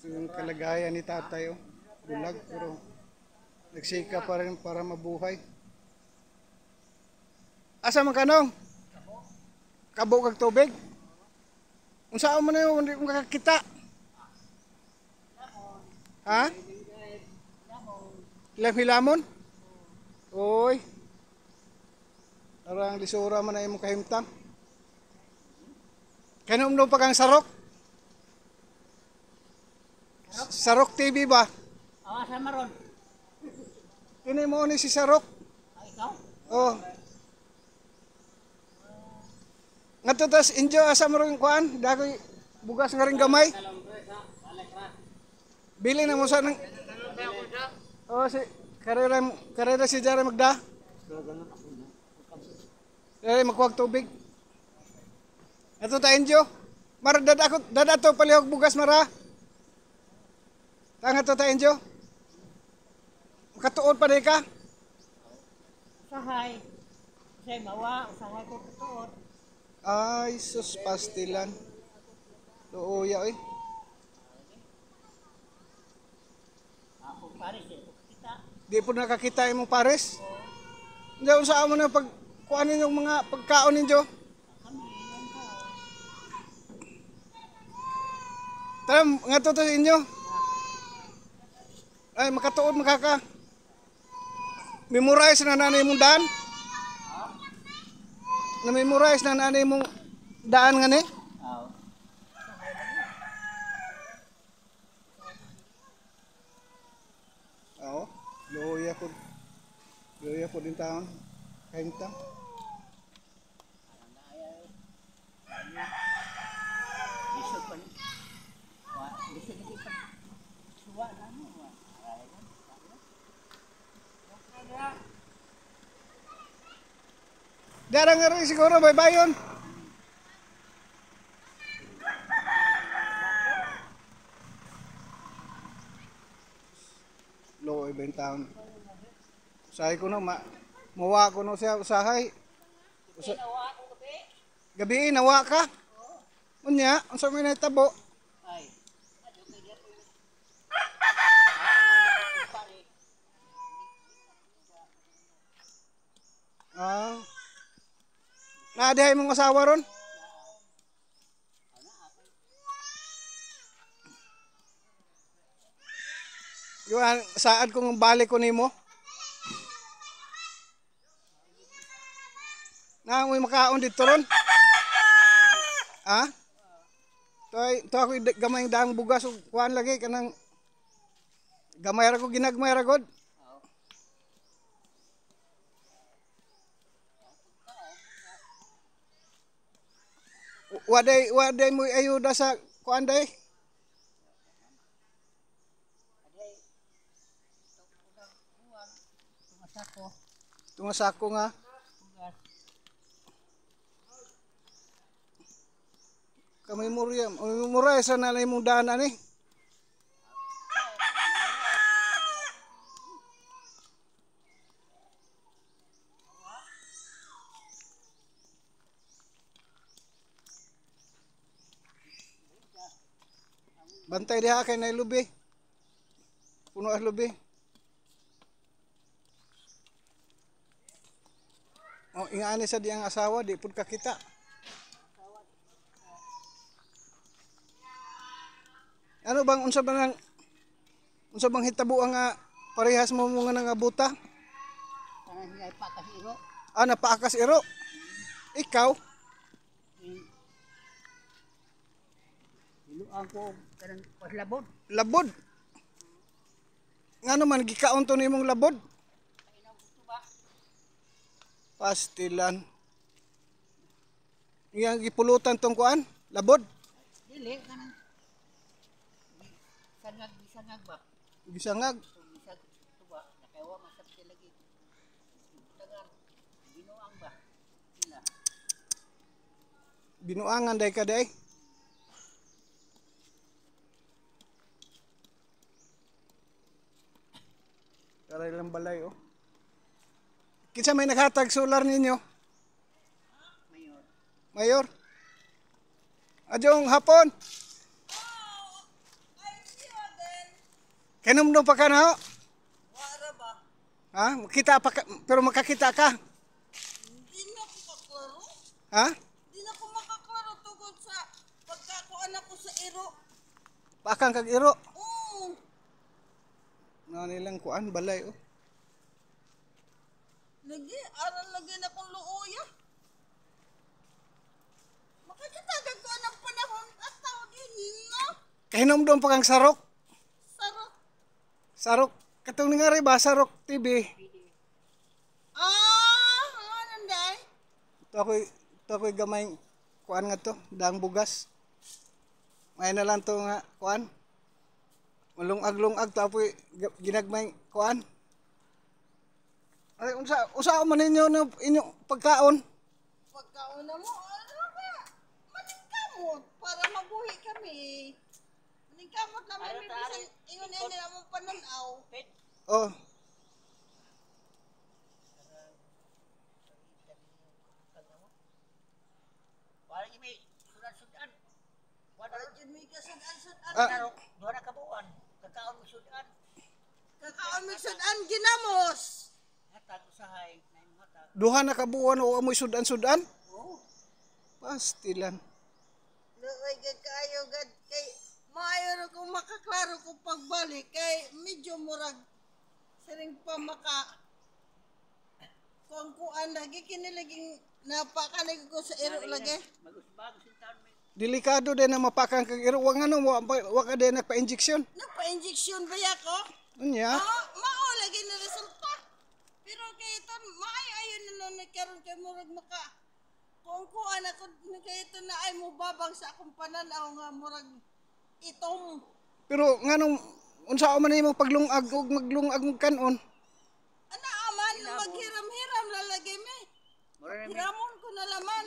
Yung kalagayan ni tatay, oh. Bulag, pero nagsika pa rin para mabuhay. Asa man kanong? Kabo kag tubig? Unsa man na yun, hindi ko kakakita. Ha? Hilam-hilamon? Oy. Arang lisura man na imong kahimtang. Kano umno pa kang sarok? Sarok TV ba? Asa maron? Kini mo ni si Sarok. Ikaw? Oh. Ngadto tas injo asa mo ring kuan, dagoy bugas nga ring gamay. Bili na mo sa nang. Oh si karera si Jare Magda. Magkuwag tubig. Ato ta injo. Mar dadato palihog bugas mara. Tanga to ta injo. Makatuod pa di ka? Usahay. Usay mawa, usahay ko tutuot. Ay, sus pastilan. Luuya eh. Ako pares eh. Kita. Di po nakakita imong pares. Hindi unsa mo na pag kuanin yung mga pagkaon ninyo. Tara, nga to sa inyo. Ay, makatuod makaka. Memorize na nanay mong daan. Na-memorize na nanay mong daan nga ni. Oo. Luya po. Luya po din taon. Kaintang. Lisod pa ni. Lisod ni pa. Suwa na mo. Darang nga rin siguro, baybayon. Low ibang taon. Usahay ko no, mawa ko no siya usahay. Gabi, nawa ka? Unya, ang sa may naitabo. Ay. Ah. Naadihay mong asawa ron? Yung saad kong balik ko nimo. Na may makaon dito ron. Ha? To ako gamay daang bugas ug kuan lagi kanang gamay ra ko ginagmay ra gud. Waday mo ayuda sa kuan day. Tungasako nga. Kamay murya sa nanay mong daan ani. Bantay diha kay nay lubi. Puno as lubi. Oh, ingani sa diyang asawa di pud kakita. Ano bang unsa bang hitabo nga parehas mo nga nangabuta? Kanang hilay pa kasi iro. Ah, napaakas iro. Ikaw? Hiluan ko kanang paslabod. Labod. Ngano man gikaon to nimong labod? Painaw gusto ba? Pastilan. Yang gipulutan tong kuan? Labod. Dili kanang bisangag ba? Gisangag. Bisag tuba nakawa masabti lagi. Tagar binuang ba? Sila. Binuangan day ka day. Taray lang balay oh. Kinsa may naghatag solar ninyo? Mayor. Mayor? Adjong hapon. Kinumdum pa ka na ho? Wala ba? Ha? Makita pa ka, pero makakita ka? Hindi na ako kaklaro. Ha? Hindi na ako makaklaro tungkol sa pagkakuan ako sa iro. Pakang kag iro. Oo. Na nilang kuan balay oh. Lagi, aral lagi na kong luoya. Makakitagag ko ng panahon at tawag yun na. Kahinumdum pa kang sarok. Sarap. Sarok. Katong nangari ba sarok TV? Nanday. Ito ako'y gamay kuan nga to, daang bugas. May na lang to nga kuan. Malungag-lungag to apoy ginagmay kuan. Ay usa man ninyo no inyong pagkaon. Pagkauna mo, ano ba? Maningkamot para mabuhi kami. Maningkamot naman may bisan ingon na mong pananaw. Oh, Wala yung may sudan-sudan. Wala yung may kasudan-sudan. Ah. Doon na kabuan. Kakaon mo sudan. Kakaon mo sudan, ginamos. Hatag usahay. duha na kabuan o amoy sudan-sudan. Oo. Pastilan. Luoy gad kayo gad kay maayo na kung makaklaro kung pagbalik kay medyo murag siring pa maka kung kuan lagi kinilaging napakanig ko sa iro lagi. Bagus-bagus yung taon may. Delikado din na mapakang kag iro wa ngano wa ka din nagpa-injection. Nagpa-injection ba yako? Unya. Mao lagi na resulta. Pero kay ito maayo na nagkaroon kay murag maka kung kuan ako kay ito na ay mo babang sa akong pananaw nga murag itom. Pero nganong unsa man nimo paglungag ug maglungag og kanon? Ana aman maghiram-hiram lalagay me. Hiramon ko na laman.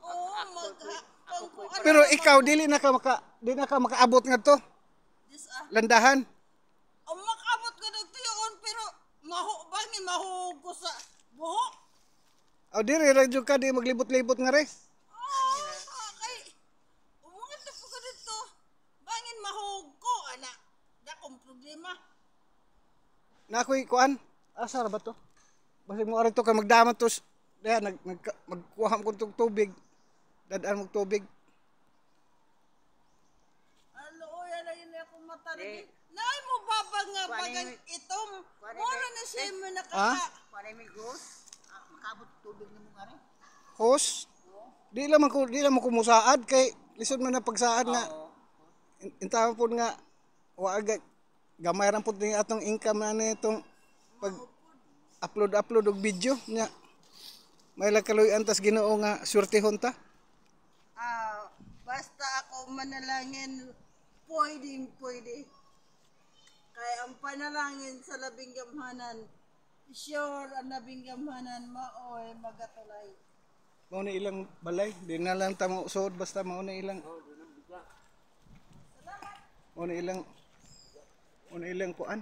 Oo, Pero ikaw dili na ka makaabot ngadto. Landahan. Ang makaabot ko nagtuyon pero bangin mahug ko sa buhok. Aw diri ra jud ka di maglibot-libot nga re. Kay umungan na po ko dito. Bangin mahug ko ana. Dakong problema. Na ako'y kuan. Asa ra ba to? Basta mo arito ka magdamat to. Daya magkuha ko tug tubig. Dadaan mo tubig. Ano oy ala yun ako mata rin. Nay mo babang nga bagang itom. Wala na siya mo nakaka. Panay mi ghost. Makabot tubig nimo nga rin. Hos. Di lang mo kumusaad kay lisod man na pagsaad nga. Intaw pud nga wa agad gamay ra pud ni atong income na nitong pag upload og video nya. May lakaluyan tas Ginoo nga surtihon ta. Basta ako manalangin pwede. Kaya ang panalangin sa labing gamhanan, sure ang labing gamhanan maoy magatulay. Mao na ilang balay, di na lang ta mo suod basta mao na ilang. Mao na ilang kuan.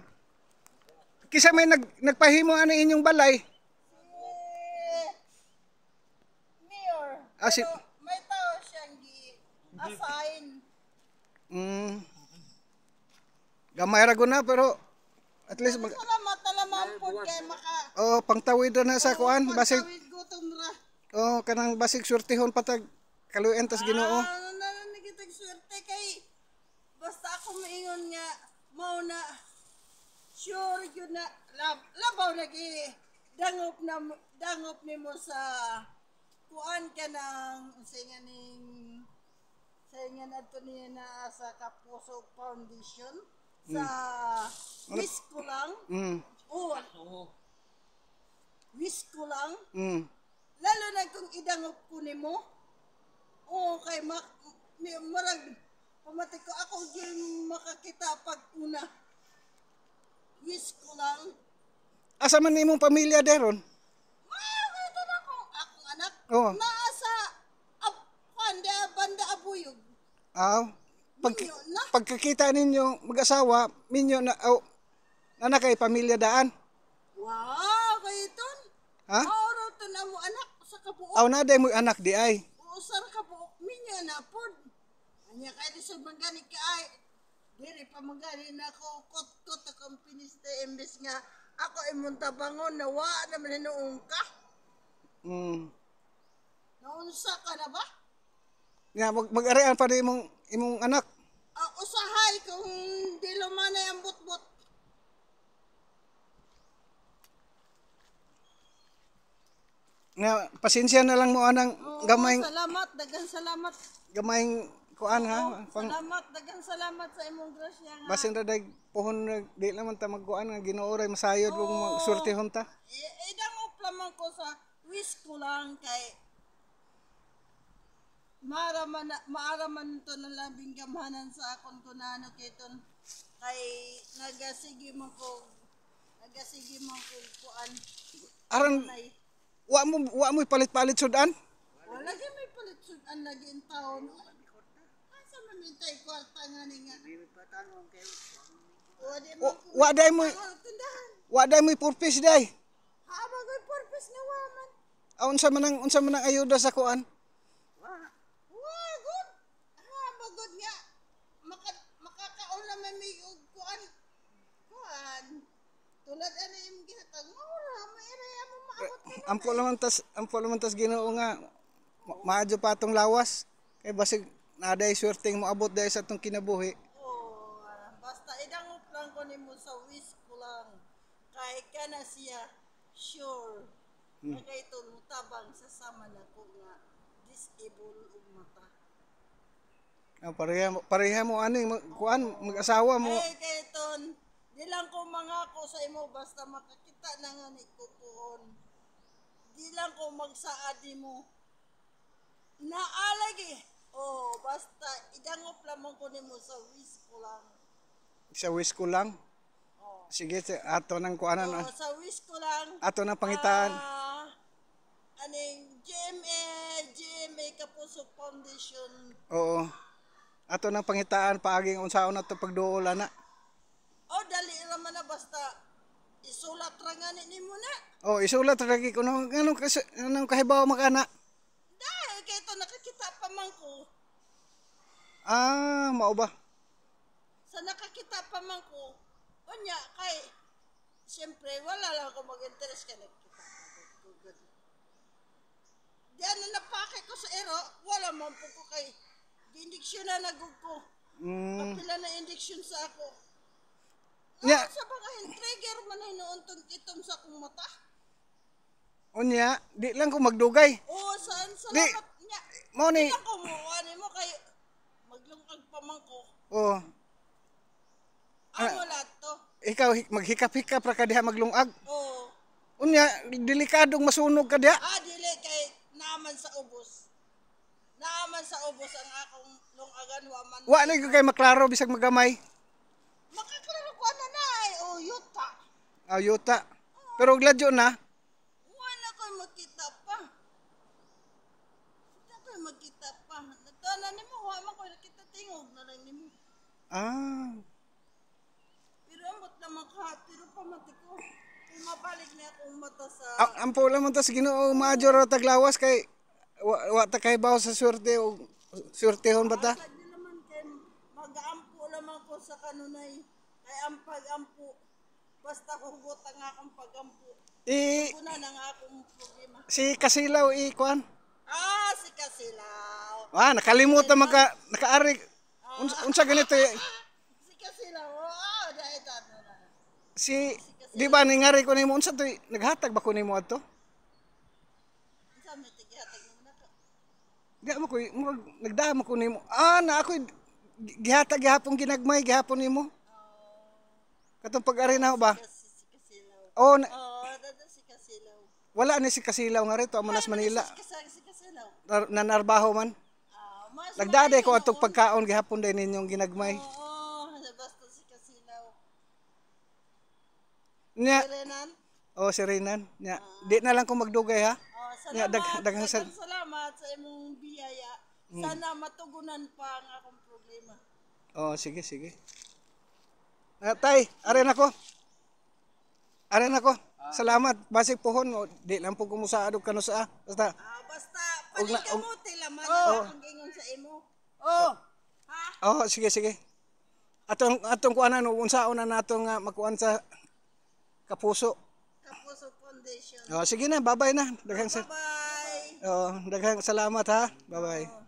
Kisa may nagpahimo ano inyong balay? Mayor. Si May tao siyang gi-assign. Gamay ra na pero at least Salamat talaman po kay maka. pangtawid na sa kuan basig. Pagtawid gutom ra. Kanang basig surtihon patag kaluyan tas Ginoo. Nagitag swerte kay basta ako maingon nga mao na sure yun na labaw lagi dangop nimo sa kuan ka ng saingan ato niya na sa Kapuso Foundation sa wish ko lang. Wish ko lang. Lalo na kung idangop ko nimo. Kay marag pamatik ko ako yung makakita pag una. Wish ko lang. Asa man nimong pamilya deron? Ito na akong anak. Oo. Nasa banda abuyog. Pagkakita ninyo mag-asawa, minyo na na kay pamilya daan. Wow, kayo ton. Ha? Oro to na mo anak sa kabuok. Na day mo anak di ay. Usar kabuok minyo na pod. Anya kay di sa mangani ka ay Dili pa magani na ako kot-kot akong pinista imbes nga ako imong tabangon na wa naman hinuong ka. Naunsa ka na ba? Nga mag-arian pa rin imong anak. Usahay kung di lumanay ang butbut. Nga pasensya na lang mo anang gamay Salamat, daghang salamat. gamayng kuan ha. Salamat, daghang salamat sa imong grasya nga. Basin ra dag pohon di naman ta magkuan nga Ginoo ray masayod ug magsultihon ta. Idangop lamang ko sa wish ko lang kay maaraman to ng labing gamhanan sa akon kunano kiton kay nagasige man ko kuan. Aron wa mo palit-palit sudan. Wala gyud may palit sudan lagi in taon. Asa man mintay kwarta nga ni nga. Wa day mo purpose day. Bagoy purpose nga waman. Unsa man ang ayuda sa kuan? Good. Bagod nga. Makakaon naman may kuan. Tulad ani im gihatag mo may area mo maabot ka. Ampo naman tas Ginoo nga maadyo pa tong lawas. Kay basig naday swerteng moabot day sa atong kinabuhi. Basta idangop lang ko nimo sa wish ko lang. Kay kana siya sure. Kay mutabang sa sama na ko nga disable og mata. Pareha mo ani kuan mag-asawa mo. Kay ton di lang ko mangako sa imo basta makakita na nga ni ko kuon. Di lang ko magsaad nimo. Naalagi. Basta idangop lamang ko nimo sa wish ko lang. Sa wish ko lang. Sige, ato nang kuanan. Sa wish ko lang. Ato nang pangitaan. Aning GMA Kapuso Foundation. Oo. Ato nang pangitaan paaging unsaon nato pagduol ana. Dali raman na basta isulat ra nga nimo na. Isulat ra gi kuno anong kahibaw makana. Dahil kay ito nakakita pa man ko. Mao ba? Sa nakakita pa man ko. Unya kay siyempre wala lang ako mag-interest kay nakita ko. Diyan na napake ko sa ero, wala man po ko kay indiksyon na nagug ko. Kapila na indiksyon sa ako. Sa mga trigger man hinuuntong itom sa akong mata. Unya, di lang ko magdugay. Saan salamat niya. Mo ni. Di lang ko mo kay maglungag pa man ko. Wala to. Ikaw maghikap-hikap ra ka diha maglungag. Unya, delikadong masunog ka diha. Dili kay naaman sa ubos. Naaman sa ubos ang akong lungagan waman. Wa na kay maklaro bisag magamay. Makaklaro ko na yuta. Yuta. Pero gladyo na. Wala ko'y makita pa. Nagtanan nimo, wala ko'y nakita tingog na lang nimo. Pero ambot naman ka, pero pamatiko. Kung mabalik niya akong mata sa... Ampo lang tas Ginoo maadyo ra taglawas kay wa ta kahibaw sa swerte o swertehon ba ta? Di naman kay mag-aampo lamang ko sa kanunay. Kay ang pag-ampo. Basta hugot ang akong pag-ampo. Kuna na nga akong problema. Si Kasilaw kuan. Si Kasilaw. Nakalimutan nakaari. Unsa ganito Si Kasilaw. Dahil di ba ningari ko nimo unsa toy naghatag ba ko nimo adto? Unsa may tigihatag nimo nako? Di mo ko nagdama ko nimo. Na ako gihatag gihapon ginagmay gihapon nimo. Katong pag-arena ba? Si Kasilaw. Si Kasilaw. Wala ni si Kasilaw nga rito Amonas Manila. Si Kasilaw. Nanarbaho man. Nagdaday ko atong pagkaon gihapon din ninyong ginagmay. Basta si Kasilaw. Nya. Renan? Si Renan. Nya, di na lang ko magdugay ha. Daghang salamat sa imong biyaya. Sana matugunan pa ang akong problema. Sige. Tay, arin ako. Salamat. Basig pohon. Di lang po kumusaad og kano sa. Basta panikamuti laman ang gingon sa imo. Sige. atong kuanan unsaon na natong makuan sa Kapuso. Kapuso Foundation. Oh, sige na, bye-bye na. Bye-bye. Daghang salamat ha. Bye-bye.